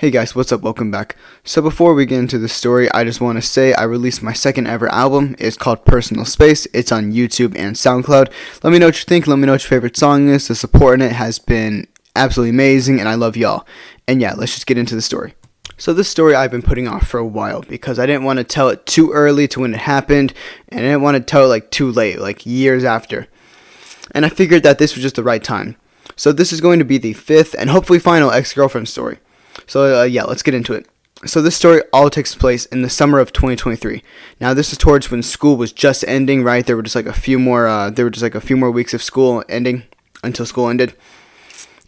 Hey guys, what's up? Welcome back. So before we get into the story, I just want to say I released my second ever album. It's called Personal Space. It's on YouTube and SoundCloud. Let me know what you think. Let me know what your favorite song is. The support in it has been absolutely amazing, and I love y'all. And yeah, let's just get into the story. So this story I've been putting off for a while because I didn't want to tell it too early to when it happened, and I didn't want to tell it too late, years after. And I figured that this was just the right time. So this is going to be the fifth and hopefully final ex-girlfriend story. So yeah, let's get into it. So this story all takes place in the summer of 2023. Now this is towards when school was just ending, right? There were just a few more weeks of school ending until school ended.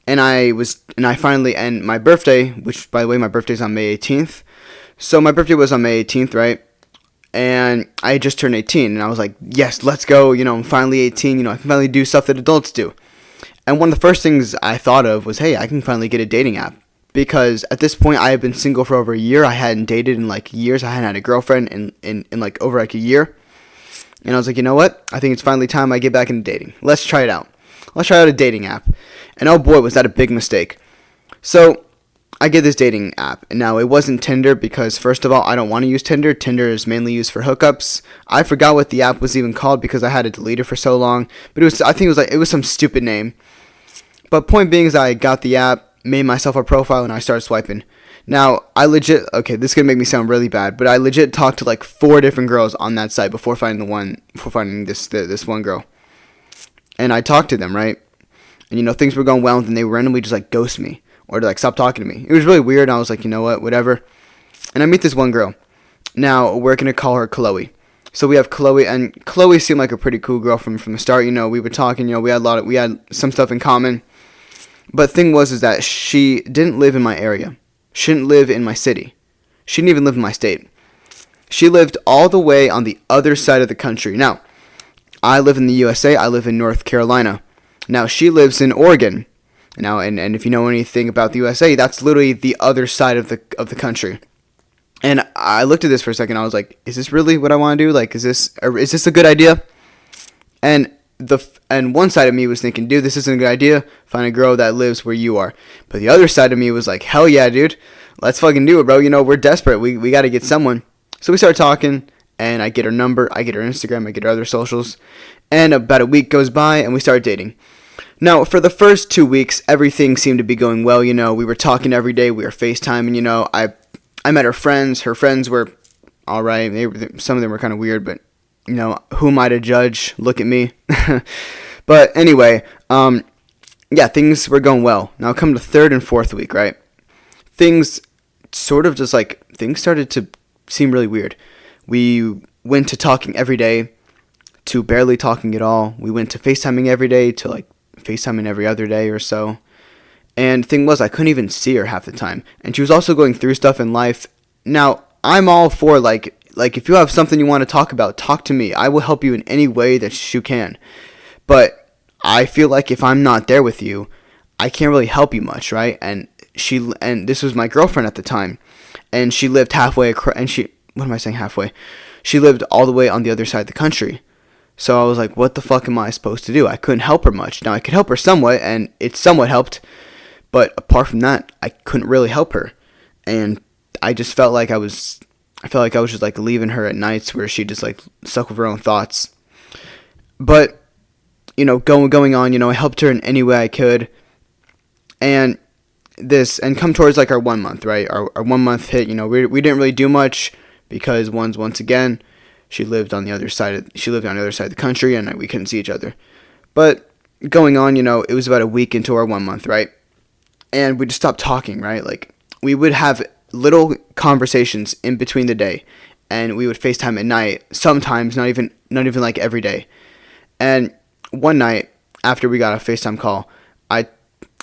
And my birthday, which by the way, my birthday's on May 18th. So my birthday was on May 18th, right? And I just turned 18 and I was like, yes, let's go. I'm finally 18. I can finally do stuff that adults do. And one of the first things I thought of was, hey, I can finally get a dating app. Because at this point, I had been single for over a year. I hadn't dated in years. I hadn't had a girlfriend in over a year. And I was like, you know what? I think it's finally time I get back into dating. Let's try it out. Let's try out a dating app. And oh boy, was that a big mistake. So I get this dating app. And now it wasn't Tinder because first of all, I don't want to use Tinder. Tinder is mainly used for hookups. I forgot what the app was even called because I had it deleted for so long. But it was some stupid name. But point being is I got the app, made myself a profile, and I started swiping. Now, this is going to make me sound really bad, but I legit talked to 4 different girls on that site before finding this one girl. And I talked to them, right? And things were going well, and then they randomly just ghost me or to stop talking to me. It was really weird, and I was like, you know what, whatever. And I meet this one girl. Now, we're going to call her Chloe. So we have Chloe, and Chloe seemed like a pretty cool girl from the start. We were talking, we had some stuff in common. But the thing was that she didn't live in my area. She didn't live in my city. She didn't even live in my state. She lived all the way on the other side of the country. Now, I live in the USA. I live in North Carolina. Now, she lives in Oregon. Now, and if you know anything about the USA, that's literally the other side of the country. And I looked at this for a second. I was like, is this really what I want to do? Is this a good idea? And one side of me was thinking, dude, this isn't a good idea. Find a girl that lives where you are. But the other side of me was like, hell yeah, dude. Let's fucking do it, bro. We're desperate. We got to get someone. So we started talking, and I get her number. I get her Instagram. I get her other socials. And about a week goes by, and we start dating. Now, for the first 2 weeks, everything seemed to be going well. We were talking every day. We were FaceTiming. I met her friends. Her friends were all right. Some of them were kind of weird, but who am I to judge? Look at me. But anyway, yeah, things were going well. Now come to third and fourth week, right? Things sort of just things started to seem really weird. We went to talking every day to barely talking at all. We went to FaceTiming every day to FaceTiming every other day or so. And the thing was, I couldn't even see her half the time. And she was also going through stuff in life. Now, I'm all for if you have something you want to talk about, talk to me. I will help you in any way that you can. But I feel like if I'm not there with you, I can't really help you much, right? And this was my girlfriend at the time, and she lived halfway what am I saying halfway? She lived all the way on the other side of the country. So I was like, what the fuck am I supposed to do? I couldn't help her much. Now I could help her somewhat, and it somewhat helped, but apart from that, I couldn't really help her. And I just felt like I was just leaving her at nights where she just stuck with her own thoughts. But going on, I helped her in any way I could. And come towards our 1 month, right? Our 1 month hit, we didn't really do much because once again, she lived on the other side of the country, and we couldn't see each other. But going on, it was about a week into our 1 month, right? And we just stopped talking, right? We would have little conversations in between the day, and we would FaceTime at night, sometimes not even every day. And one night after we got a FaceTime call,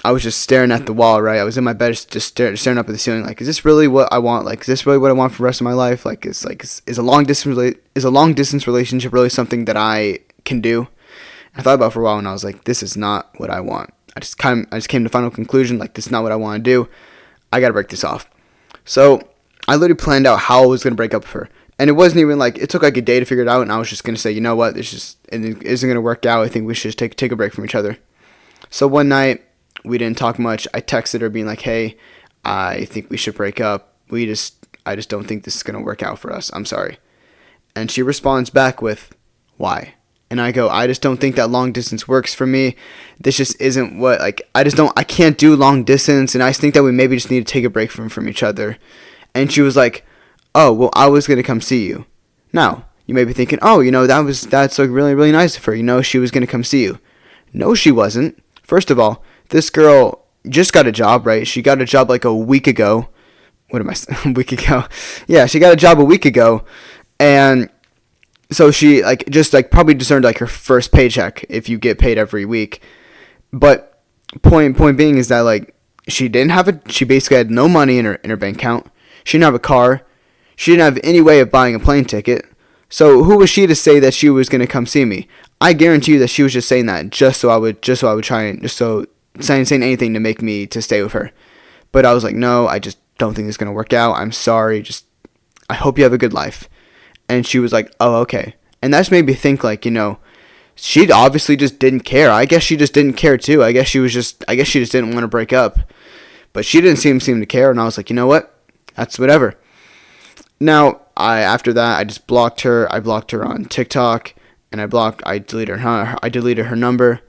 I was just staring at the wall, right? I was in my bed just staring up at the ceiling, is this really what I want? Is this really what I want for the rest of my life? Is a long distance relationship really something that I can do? I thought about it for a while, and I was like, this is not what I want. I just came to the final conclusion, this is not what I want to do. I got to break this off. So I literally planned out how I was going to break up with her. And it wasn't even it took a day to figure it out, and I was just going to say, you know what, this isn't going to work out. I think we should just take a break from each other. So one night, we didn't talk much. I texted her being like, hey, I think we should break up. I just don't think this is going to work out for us. I'm sorry. And she responds back with, why? And I go, I just don't think that long distance works for me. This just isn't what, like, I can't do long distance. And I just think that we maybe just need to take a break from each other. And she was like, oh, well, I was going to come see you. Now, you may be thinking, oh, that's like really, really nice of her. She was going to come see you. No, she wasn't. First of all, this girl just got a job, right? She got a job like a week ago. What am I saying? A week ago? Yeah, she got a job a week ago. And so she probably just earned like her first paycheck if you get paid every week. But point being is that like she basically had no money in her bank account. She didn't have a car. She didn't have any way of buying a plane ticket. So who was she to say that she was going to come see me? I guarantee you that she was just saying that just so I would try and saying anything to make me to stay with her. But I was like, no, I just don't think it's going to work out. I'm sorry. I hope you have a good life. And she was like, oh, okay. And that just made me think like, she obviously just didn't care. I guess she just didn't care too. I guess she just didn't want to break up. But she didn't seem to care. And I was like, you know what? That's whatever. Now, after that, I just blocked her. I blocked her on TikTok, and I deleted her number,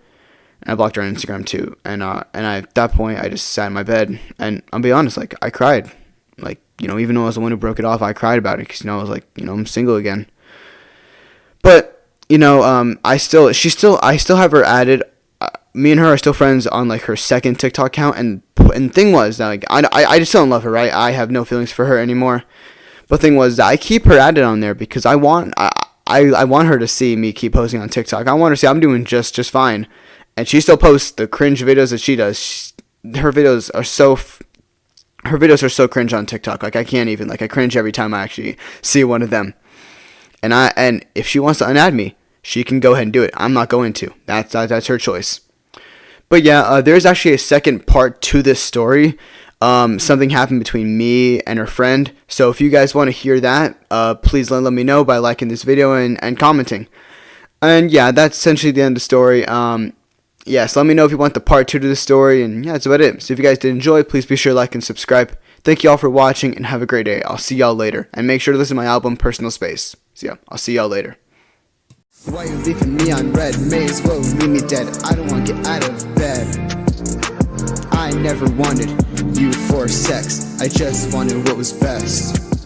and I blocked her on Instagram too. And at that point, I just sat in my bed, and I'll be honest, like I cried, like even though I was the one who broke it off, I cried about it because I was like, I'm single again. But I still have her added. Me and her are still friends on like her second TikTok account, and thing was that like I just don't love her, right? I have no feelings for her anymore. But the thing was, I keep her added on there because I want her to see me keep posting on TikTok. I want her to see I'm doing just fine. And she still posts the cringe videos that she does. Her videos are so cringe on TikTok. Like I can't even, like I cringe every time I actually see one of them. And if she wants to unadd me, she can go ahead and do it. I'm not going to. That's her choice. But yeah, there's actually a second part to this story. Something happened between me and her friend. So if you guys want to hear that, please let me know by liking this video and commenting. And yeah, that's essentially the end of the story. So let me know if you want the part 2 to the story. And yeah, that's about it. So if you guys did enjoy, please be sure to like and subscribe. Thank you all for watching and have a great day. I'll see y'all later. And make sure to listen to my album, Personal Space. So yeah, I'll see y'all later. Why you leaving me on red? May as well leave me dead. I don't want to get out of bed. I never wanted you for sex. I just wanted what was best.